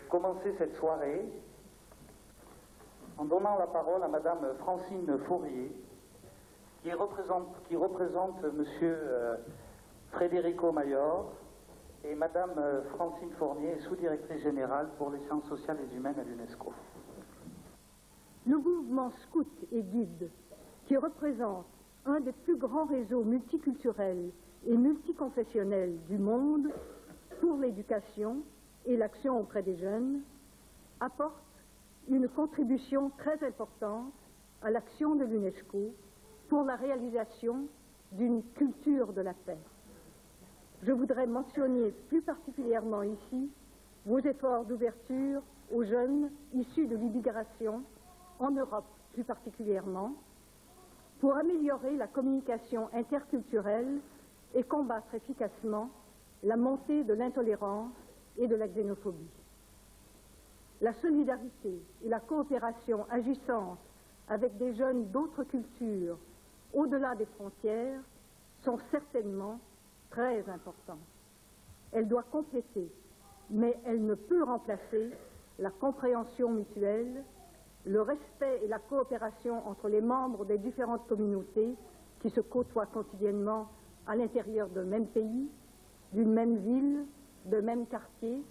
Commencer cette soirée en donnant la parole à Madame Francine Fourier, qui représente Monsieur Federico Mayor, et Madame Francine Fournier, sous-directrice générale pour les sciences sociales et humaines à l'UNESCO. Le mouvement scout et guide, qui représente un des plus grands réseaux multiculturels et multiconfessionnels du monde pour l'éducation et l'action auprès des jeunes, apporte une contribution très importante à l'action de l'UNESCO pour la réalisation d'une culture de la paix. Je voudrais mentionner plus particulièrement ici vos efforts d'ouverture aux jeunes issus de l'immigration, en Europe plus particulièrement, pour améliorer la communication interculturelle et combattre efficacement la montée de l'intolérance et de la xénophobie. La solidarité et la coopération agissante avec des jeunes d'autres cultures au-delà des frontières sont certainement très importantes. Elle doit compléter, mais elle ne peut remplacer la compréhension mutuelle, le respect et la coopération entre les membres des différentes communautés qui se côtoient quotidiennement à l'intérieur d'un même pays, d'une même ville, d'un même quartier,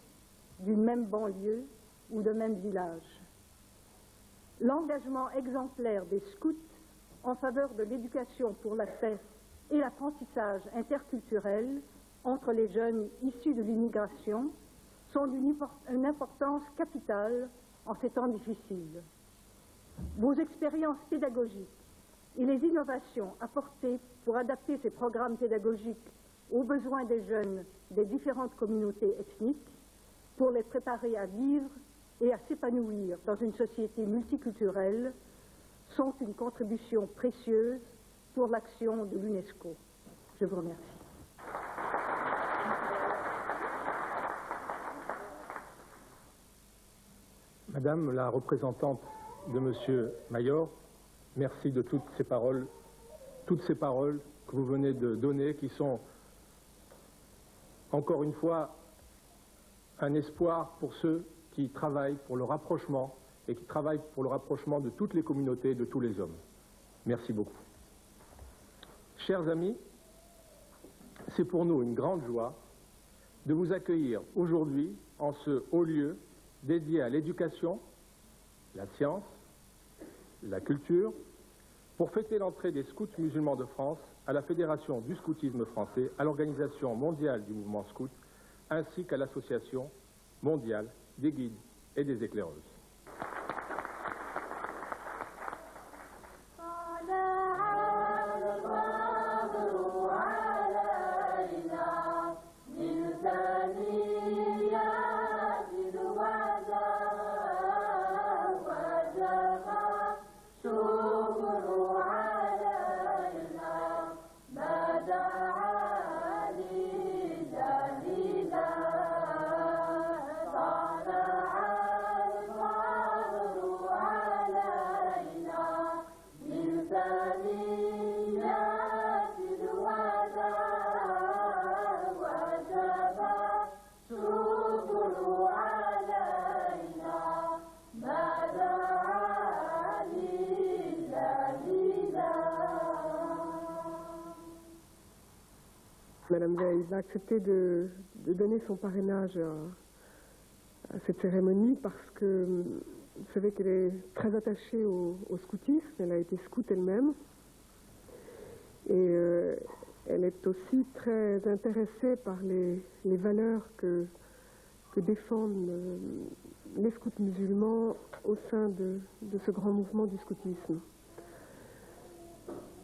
d'une même banlieue ou d'un même village. L'engagement exemplaire des scouts en faveur de l'éducation pour la paix et l'apprentissage interculturel entre les jeunes issus de l'immigration sont d'une importance capitale en ces temps difficiles. Vos expériences pédagogiques et les innovations apportées pour adapter ces programmes pédagogiques aux besoins des jeunes des différentes communautés ethniques, pour les préparer à vivre et à s'épanouir dans une société multiculturelle, sont une contribution précieuse pour l'action de l'UNESCO. Je vous remercie. Madame la représentante de Monsieur Mayor, merci de toutes ces paroles que vous venez de donner, qui sont encore une fois un espoir pour ceux qui travaillent pour le rapprochement et qui travaillent pour le rapprochement de toutes les communautés et de tous les hommes. Merci beaucoup. Chers amis, c'est pour nous une grande joie de vous accueillir aujourd'hui en ce haut lieu dédié à l'éducation, la science, la culture, pour fêter l'entrée des scouts musulmans de France à la Fédération du scoutisme français, à l'Organisation mondiale du mouvement scout, ainsi qu'à l'Association mondiale des guides et des éclaireuses. Madame Veil a accepté de donner son parrainage à cette cérémonie parce que vous savez qu'elle est très attachée au scoutisme, elle a été scout elle-même et elle est aussi très intéressée par les valeurs que défendent les scouts musulmans au sein de ce grand mouvement du scoutisme.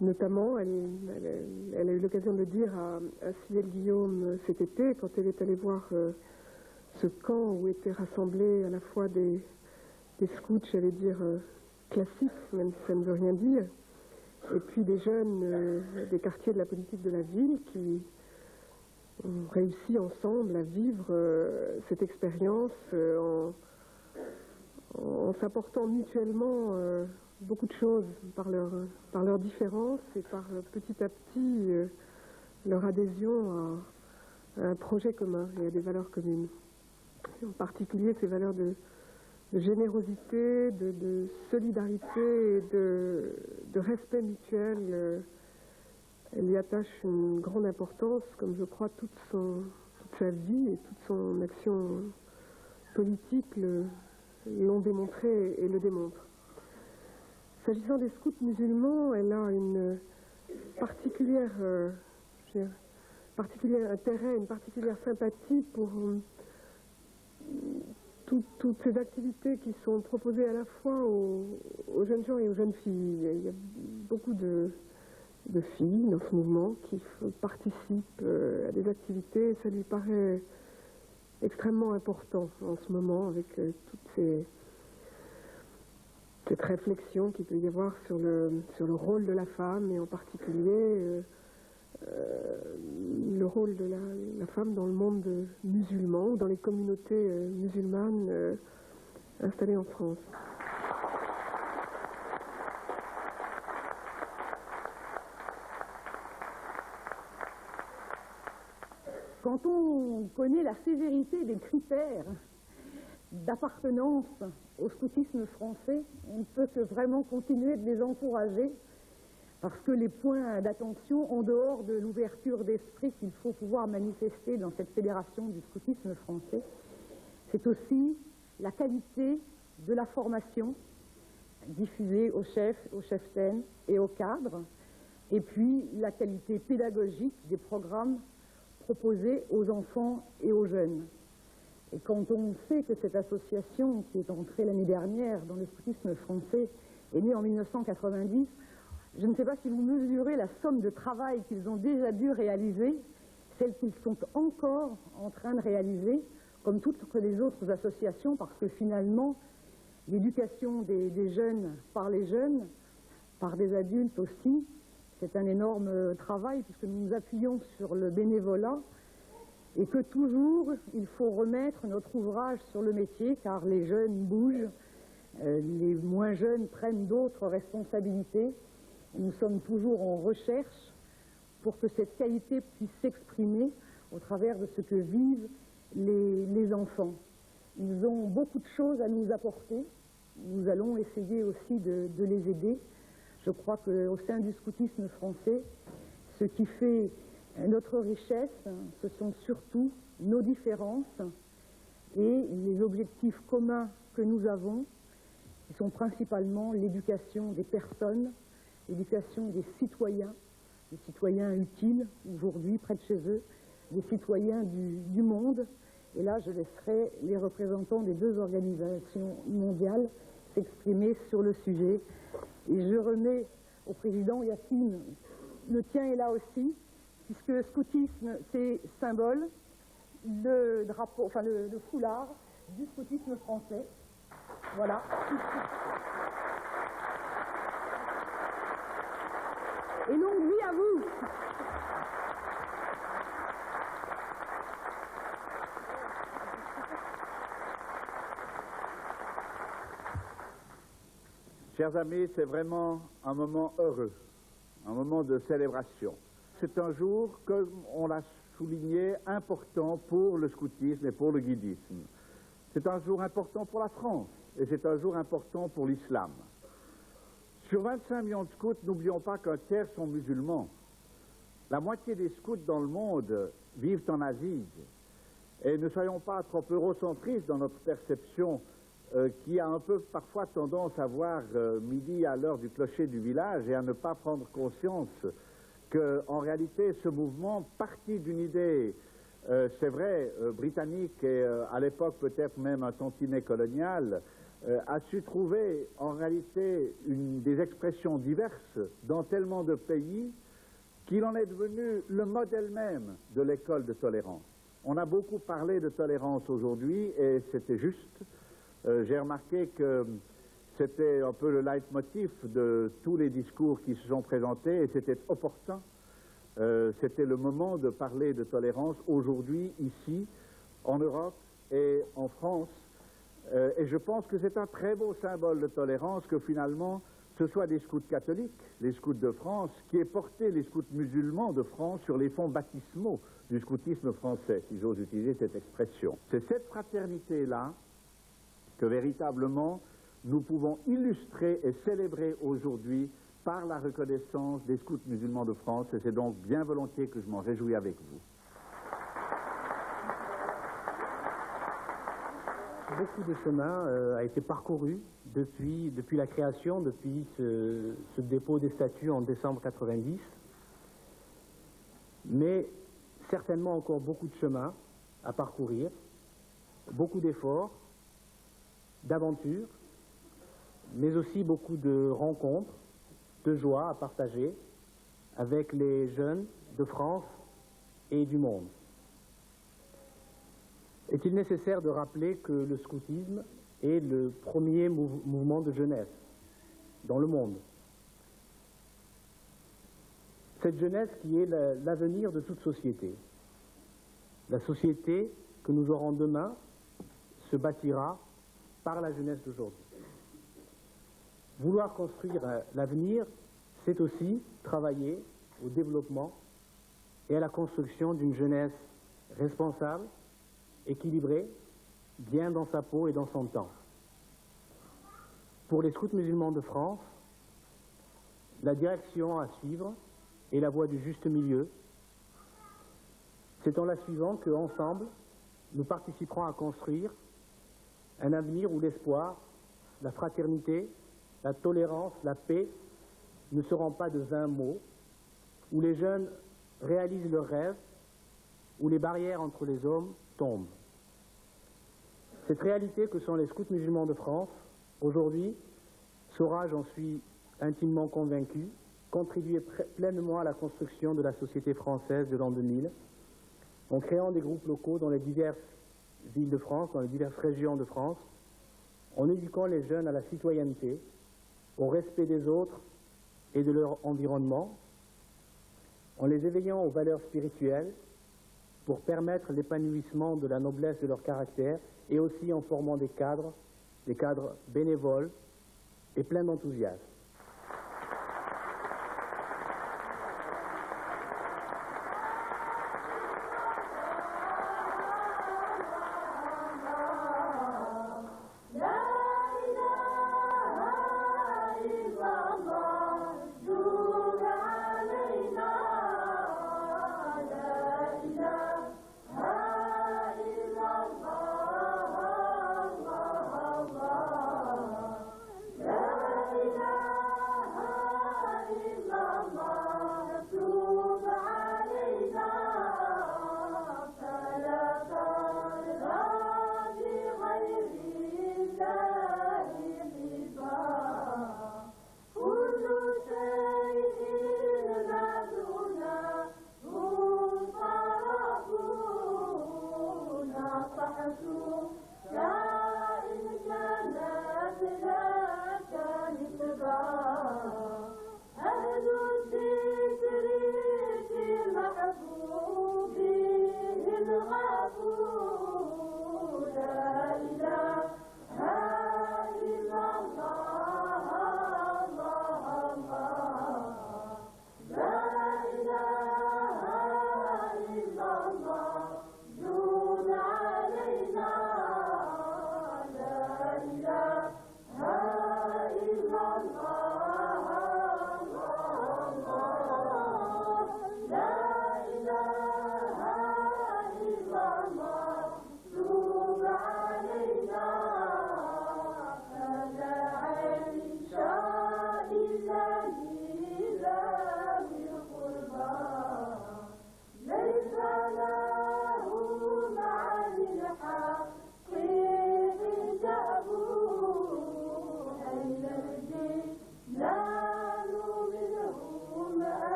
Notamment, elle a eu l'occasion de dire à Cyril Guillaume cet été, quand elle est allée voir ce camp où étaient rassemblés à la fois des scouts, j'allais dire, classiques, même si ça ne veut rien dire, et puis des jeunes des quartiers de la politique de la ville qui ont réussi ensemble à vivre cette expérience en s'apportant mutuellement beaucoup de choses par leur différence et par petit à petit leur adhésion à un projet commun et à des valeurs communes. en particulier ces valeurs de générosité, de solidarité et de respect mutuel. Elle y attache une grande importance, comme je crois toute sa vie et toute son action politique l'ont démontré et le démontrent. S'agissant des scouts musulmans, elle a une particulier intérêt, une particulière sympathie pour toutes ces activités qui sont proposées à la fois aux jeunes gens et aux jeunes filles. Il y a beaucoup de filles dans ce mouvement qui participent à des activités et ça lui paraît extrêmement important en ce moment avec toute cette réflexion qu'il peut y avoir sur le rôle de la femme et en particulier le rôle de la femme dans le monde musulman ou dans les communautés musulmanes installées en France. Quand on connaît la sévérité des critères d'appartenance au scoutisme français, on ne peut que vraiment continuer de les encourager parce que les points d'attention, en dehors de l'ouverture d'esprit qu'il faut pouvoir manifester dans cette fédération du scoutisme français, c'est aussi la qualité de la formation diffusée aux cheftaines et aux cadres, et puis la qualité pédagogique des programmes proposés aux enfants et aux jeunes. Et quand on sait que cette association, qui est entrée l'année dernière dans le scoutisme français, est née en 1990, je ne sais pas si vous mesurez la somme de travail qu'ils ont déjà dû réaliser, celle qu'ils sont encore en train de réaliser, comme toutes les autres associations, parce que finalement, l'éducation des jeunes par les jeunes, par des adultes aussi, c'est un énorme travail, puisque nous nous appuyons sur le bénévolat, et que toujours, il faut remettre notre ouvrage sur le métier, car les jeunes bougent, les moins jeunes prennent d'autres responsabilités. Nous sommes toujours en recherche pour que cette qualité puisse s'exprimer au travers de ce que vivent les enfants. Ils ont beaucoup de choses à nous apporter. Nous allons essayer aussi de les aider. Je crois qu'au sein du scoutisme français, ce qui fait notre richesse, ce sont surtout nos différences et les objectifs communs que nous avons, qui sont principalement l'éducation des personnes, l'éducation des citoyens utiles, aujourd'hui près de chez eux, des citoyens du monde. Et là, je laisserai les représentants des deux organisations mondiales s'exprimer sur le sujet. Et je remets au président Yacine, le tien est là aussi, puisque scoutisme, c'est symbole, le drapeau, enfin le foulard du scoutisme français. Voilà. Et longue vie à vous. Chers amis, c'est vraiment un moment heureux, un moment de célébration. C'est un jour, comme on l'a souligné, important pour le scoutisme et pour le guidisme. C'est un jour important pour la France et c'est un jour important pour l'islam. Sur 25 millions de scouts, n'oublions pas qu'un tiers sont musulmans. La moitié des scouts dans le monde vivent en Asie. Et ne soyons pas trop eurocentristes dans notre perception qui a un peu parfois tendance à voir midi à l'heure du clocher du village et à ne pas prendre conscience qu'en réalité ce mouvement partit d'une idée, c'est vrai, britannique et à l'époque peut-être même un tantinet colonial, a su trouver en réalité des expressions diverses dans tellement de pays qu'il en est devenu le modèle même de l'école de tolérance. On a beaucoup parlé de tolérance aujourd'hui et c'était juste. J'ai remarqué que c'était un peu le leitmotiv de tous les discours qui se sont présentés et c'était opportun. C'était le moment de parler de tolérance aujourd'hui, ici, en Europe et en France. Et je pense que c'est un très beau symbole de tolérance que finalement ce soit des scouts catholiques, les scouts de France, qui aient porté les scouts musulmans de France sur les fonds baptismaux du scoutisme français, si j'ose utiliser cette expression. C'est cette fraternité-là que véritablement nous pouvons illustrer et célébrer aujourd'hui par la reconnaissance des scouts musulmans de France, et c'est donc bien volontiers que je m'en réjouis avec vous. Beaucoup de chemin a été parcouru depuis la création, depuis ce dépôt des statuts en décembre 90, mais certainement encore beaucoup de chemin à parcourir, beaucoup d'efforts, d'aventures, mais aussi beaucoup de rencontres, de joie à partager avec les jeunes de France et du monde. Est-il nécessaire de rappeler que le scoutisme est le premier mouvement de jeunesse dans le monde? Cette jeunesse qui est l'avenir de toute société. La société que nous aurons demain se bâtira par la jeunesse d'aujourd'hui. Vouloir construire l'avenir, c'est aussi travailler au développement et à la construction d'une jeunesse responsable, équilibrée, bien dans sa peau et dans son temps. Pour les scouts musulmans de France, la direction à suivre est la voie du juste milieu. C'est en la suivant qu'ensemble, nous participerons à construire un avenir où l'espoir, la fraternité, la tolérance, la paix ne seront pas de vains mots, où les jeunes réalisent leurs rêves, où les barrières entre les hommes tombent. Cette réalité que sont les scouts musulmans de France, aujourd'hui, saura, j'en suis intimement convaincu, contribuer pleinement à la construction de la société française de l'an 2000, en créant des groupes locaux dans les diverses villes de France, dans les diverses régions de France, en éduquant les jeunes à la citoyenneté, au respect des autres et de leur environnement, en les éveillant aux valeurs spirituelles pour permettre l'épanouissement de la noblesse de leur caractère, et aussi en formant des cadres bénévoles et pleins d'enthousiasme.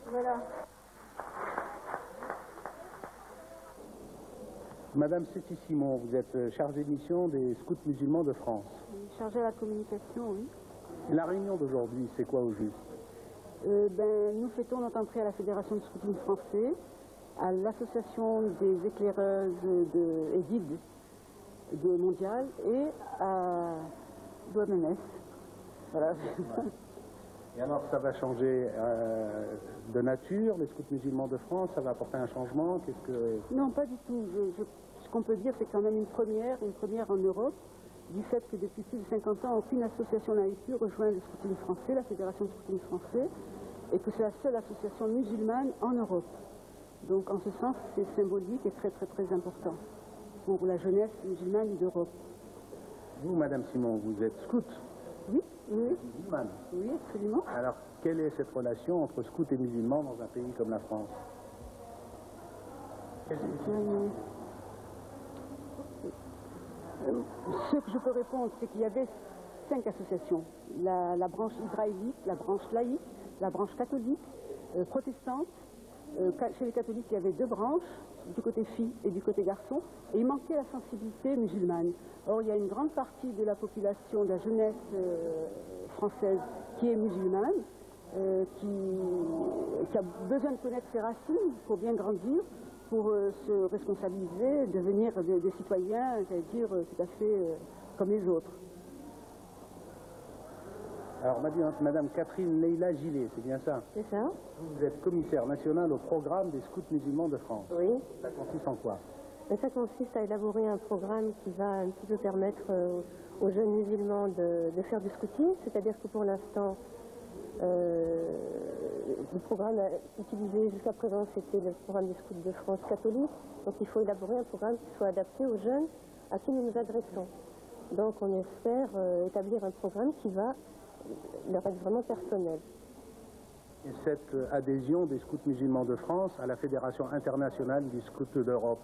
Voilà. Madame Séti-Simon, vous êtes chargée de mission des Scouts musulmans de France. Chargée à la communication, oui. La réunion d'aujourd'hui, c'est quoi au juste? Nous fêtons notre entrée à la Fédération de Scoutisme français, à l'Association des éclaireuses et guides mondiales et à l'OMS. Voilà. Et alors, ça va changer de nature, les Scouts musulmans de France, ça va apporter un changement? Qu'est-ce que... Non, pas du tout. Ce qu'on peut dire, c'est quand même une première en Europe, du fait que depuis plus de 50 ans, aucune association n'a pu rejoindre le scoutisme français, la Fédération de scoutisme français, et que c'est la seule association musulmane en Europe. Donc, en ce sens, c'est symbolique et très, très, très important pour la jeunesse musulmane d'Europe. Vous, Madame Simon, vous êtes scout? Oui, oui. Musulmane? Oui, absolument. Alors, quelle est cette relation entre scouts et musulmans dans un pays comme la France? Ce que je peux répondre, c'est qu'il y avait 5 associations. La branche israélite, la branche laïque, la branche catholique, protestante. Chez les catholiques, il y avait 2 branches, du côté filles et du côté garçons, et il manquait la sensibilité musulmane. Or, il y a une grande partie de la population, de la jeunesse française qui est musulmane, qui a besoin de connaître ses racines pour bien grandir, pour se responsabiliser, devenir des citoyens, j'allais dire, tout à fait comme les autres. Alors, Madame Catherine Leila Gillet, c'est bien ça? C'est ça. Vous êtes commissaire national au programme des scouts musulmans de France. Oui. Ça consiste en quoi? Et ça consiste à élaborer un programme qui va un petit peu permettre aux jeunes musulmans de faire du scouting, c'est-à-dire que pour l'instant, le programme utilisé jusqu'à présent, c'était le programme des scouts de France catholique, donc il faut élaborer un programme qui soit adapté aux jeunes à qui nous nous adressons. Donc on espère établir un programme qui va leur être vraiment personnel. Et cette adhésion des scouts musulmans de France à la Fédération internationale du scout d'Europe,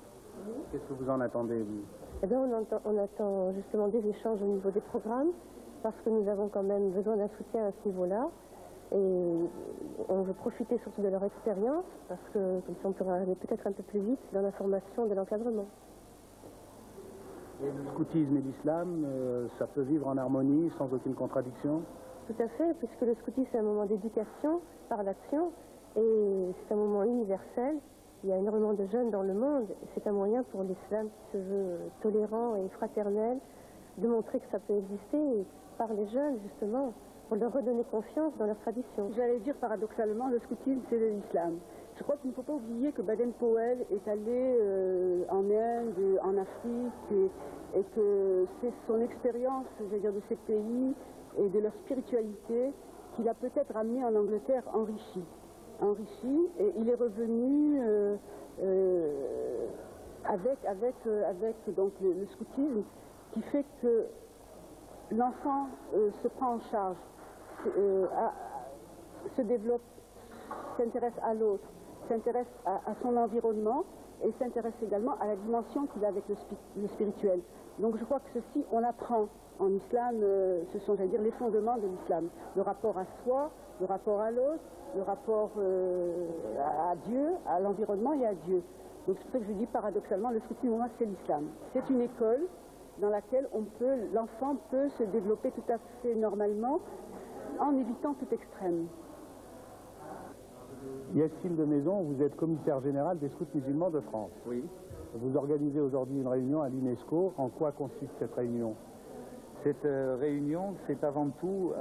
qu'est-ce que vous en attendez, vous? Eh bien, on attend justement des échanges au niveau des programmes, parce que nous avons quand même besoin d'un soutien à ce niveau-là. Et on veut profiter surtout de leur expérience, parce que comme ça on pourra aller peut-être un peu plus vite dans la formation de l'encadrement. Et le scoutisme et l'islam, ça peut vivre en harmonie, sans aucune contradiction? Tout à fait, puisque le scoutisme c'est un moment d'éducation par l'action, et c'est un moment universel. Il y a énormément de jeunes dans le monde, et c'est un moyen pour l'islam qui se veut tolérant et fraternel, de montrer que ça peut exister par les jeunes, justement, pour leur redonner confiance dans leur tradition. J'allais dire paradoxalement, le scoutisme c'est de l'islam. Je crois qu'il ne faut pas oublier que Baden-Powell est allé en Inde, en Afrique, et que c'est son expérience, j'allais dire, de ces pays et de leur spiritualité qu'il a peut-être amené en Angleterre enrichi, et il est revenu avec donc le scoutisme, qui fait que l'enfant se prend en charge, se développe, s'intéresse à l'autre, s'intéresse à son environnement, et s'intéresse également à la dimension qu'il a avec le spirituel. Donc je crois que ceci, on l'apprend en islam, ce sont, j'allais dire, les fondements de l'islam. Le rapport à soi, le rapport à l'autre, le rapport à Dieu, à l'environnement et à Dieu. Donc c'est pour ça que je dis paradoxalement, le scoutisme, pour moi, c'est l'islam. C'est une école dans laquelle l'enfant peut se développer tout à fait normalement en évitant tout extrême. Yacine de Maison, vous êtes commissaire général des scouts musulmans de France. Oui. Vous organisez aujourd'hui une réunion à l'UNESCO. En quoi consiste cette réunion? Cette réunion, c'est avant tout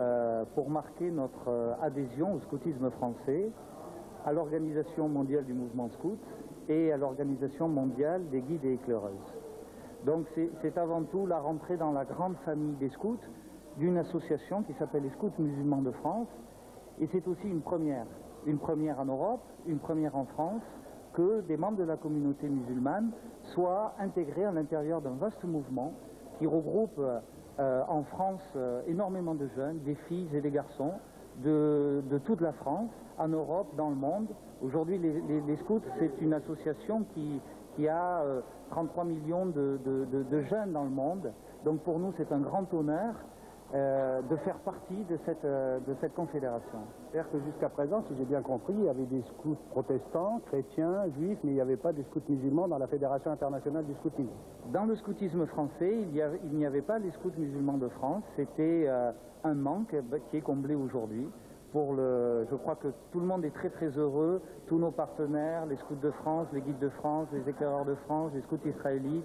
pour marquer notre adhésion au scoutisme français, à l'Organisation mondiale du mouvement scout et à l'Organisation mondiale des guides et éclaireuses. Donc c'est avant tout la rentrée dans la grande famille des scouts d'une association qui s'appelle les Scouts musulmans de France, et c'est aussi une première en Europe, une première en France, que des membres de la communauté musulmane soient intégrés à l'intérieur d'un vaste mouvement qui regroupe en France énormément de jeunes, des filles et des garçons de toute la France, en Europe, dans le monde. Aujourd'hui, les scouts, c'est une association qui a 33 millions de jeunes dans le monde. Donc pour nous, c'est un grand honneur de faire partie de cette confédération. C'est-à-dire que jusqu'à présent, si j'ai bien compris, il y avait des scouts protestants, chrétiens, juifs, mais il n'y avait pas de scouts musulmans dans la Fédération internationale du scoutisme. Dans le scoutisme français, il n'y avait pas les scouts musulmans de France. C'était un manque qui est comblé aujourd'hui. Je crois que tout le monde est très très heureux, tous nos partenaires, les scouts de France, les guides de France, les éclaireurs de France, les scouts israélites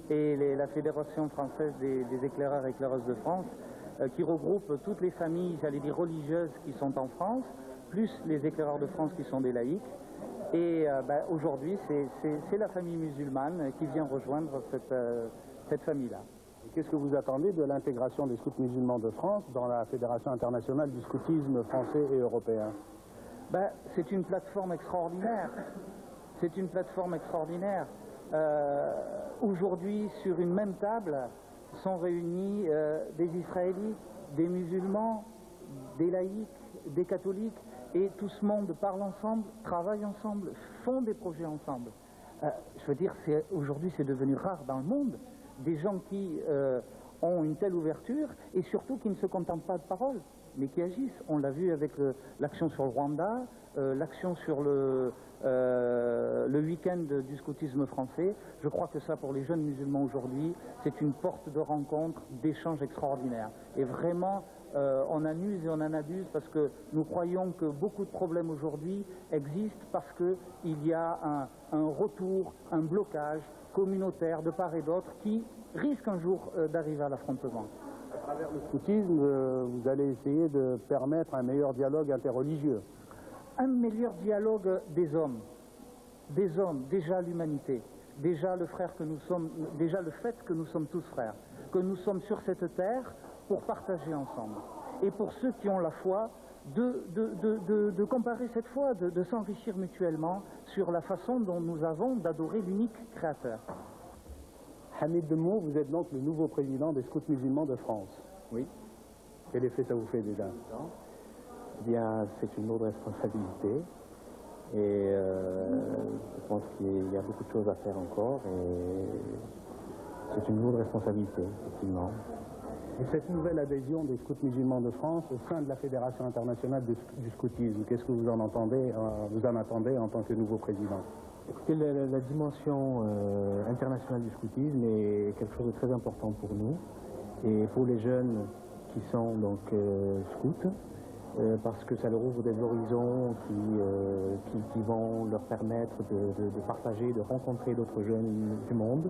et la Fédération française des éclaireurs et éclaireuses de France, qui regroupe toutes les familles, j'allais dire religieuses, qui sont en France, plus les éclaireurs de France qui sont des laïcs. Et aujourd'hui, c'est la famille musulmane qui vient rejoindre cette famille-là. Qu'est-ce que vous attendez de l'intégration des scouts musulmans de France dans la Fédération internationale du scoutisme français et européen? C'est une plateforme extraordinaire. C'est une plateforme extraordinaire. Aujourd'hui, sur une même table, sont réunis des Israélites, des musulmans, des laïcs, des catholiques, et tout ce monde parle ensemble, travaille ensemble, font des projets ensemble. Je veux dire, aujourd'hui c'est devenu rare dans le monde, des gens qui ont une telle ouverture, et surtout qui ne se contentent pas de paroles, mais qui agissent. On l'a vu avec l'action sur le Rwanda, l'action sur le week-end du scoutisme français. Je crois que ça, pour les jeunes musulmans aujourd'hui, c'est une porte de rencontre, d'échange extraordinaire. Et vraiment, on en use et on en abuse parce que nous croyons que beaucoup de problèmes aujourd'hui existent parce qu'il y a un retour, un blocage communautaire de part et d'autre qui risque un jour d'arriver à l'affrontement. À travers le scoutisme, vous allez essayer de permettre un meilleur dialogue interreligieux. Un meilleur dialogue des hommes, déjà l'humanité, déjà le frère que nous sommes, déjà le fait que nous sommes tous frères, que nous sommes sur cette terre pour partager ensemble. Et pour ceux qui ont la foi, de comparer cette foi, de s'enrichir mutuellement sur la façon dont nous avons d'adorer l'unique Créateur. Hamid Demou, vous êtes donc le nouveau président des scouts musulmans de France. Oui. Quel effet ça vous fait déjà? Eh bien, c'est une lourde responsabilité et je pense qu'il y a beaucoup de choses à faire encore et c'est une lourde responsabilité, effectivement. Et cette nouvelle adhésion des scouts musulmans de France au sein de la Fédération internationale du scoutisme, qu'est-ce que vous en attendez en tant que nouveau président? Écoutez, la dimension internationale du scoutisme est quelque chose de très important pour nous et pour les jeunes qui sont donc scouts, parce que ça leur ouvre des horizons qui vont leur permettre de partager, de rencontrer d'autres jeunes du monde,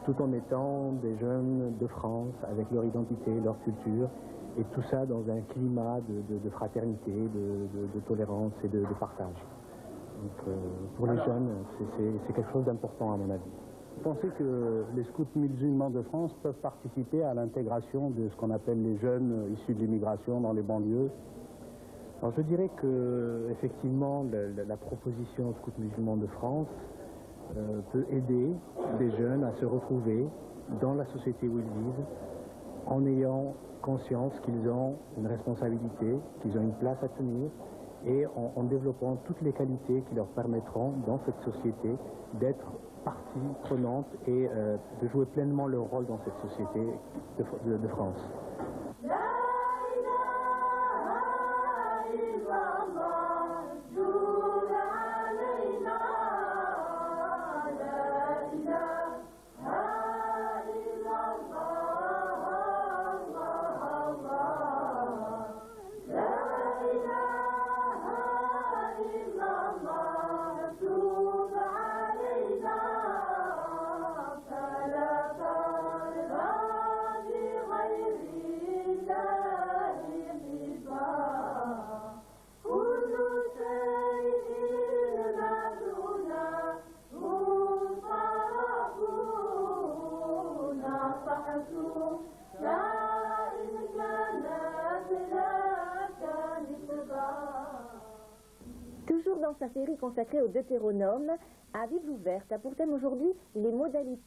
tout en étant des jeunes de France avec leur identité, leur culture, et tout ça dans un climat de fraternité, de tolérance et de partage. Donc, pour les jeunes, c'est quelque chose d'important à mon avis. Vous pensez que les scouts musulmans de France peuvent participer à l'intégration de ce qu'on appelle les jeunes issus de l'immigration dans les banlieues? Alors je dirais que effectivement la proposition Scouts musulmans de France peut aider des jeunes à se retrouver dans la société où ils vivent en ayant conscience qu'ils ont une responsabilité, qu'ils ont une place à tenir et en développant toutes les qualités qui leur permettront dans cette société d'être partie prenante et de jouer pleinement leur rôle dans cette société de France. Toujours dans sa série consacrée au Deutéronome, À Bible ouverte a pour thème aujourd'hui les modalités